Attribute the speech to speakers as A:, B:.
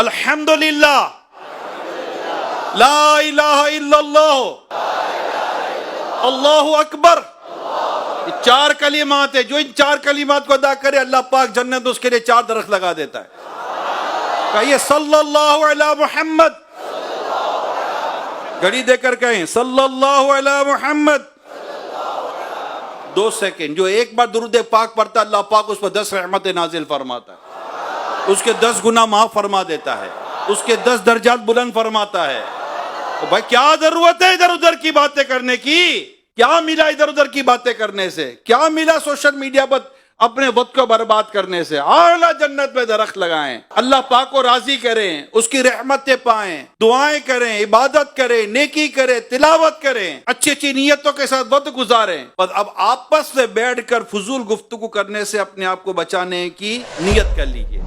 A: الحمدللہ، لا الہ الا اللہ، اللہ اکبر. یہ 4 کلمات ہیں. جو ان 4 کلمات کو ادا کرے اللہ پاک جنت میں اس کے لیے 4 درخت لگا دیتا ہے. کہیے صلی اللہ علی محمد. گھڑی دے کر کہیں صلی اللہ علی محمد. 2 سیکنڈ. جو ایک بار درود پاک پڑھتا اللہ پاک اس پر 10 رحمت نازل فرماتا ہے، اس کے 10 گناہ معاف فرما دیتا ہے، اس کے 10 درجات بلند فرماتا ہے. تو بھائی کیا ضرورت ہے ادھر ادھر کی باتیں کرنے کی؟ کیا ملا ادھر ادھر کی باتیں کرنے سے؟ کیا ملا سوشل میڈیا پر اپنے وقت کو برباد کرنے سے؟ اعلیٰ جنت میں درخت لگائیں، اللہ پاک کو راضی کریں، اس کی رحمتیں پائیں، دعائیں کریں، عبادت کریں، نیکی کریں، تلاوت کریں، اچھی اچھی نیتوں کے ساتھ وقت گزاریں. بس اب آپس میں بیٹھ کر فضول گفتگو کرنے سے اپنے آپ کو بچانے کی نیت کر لیجیے.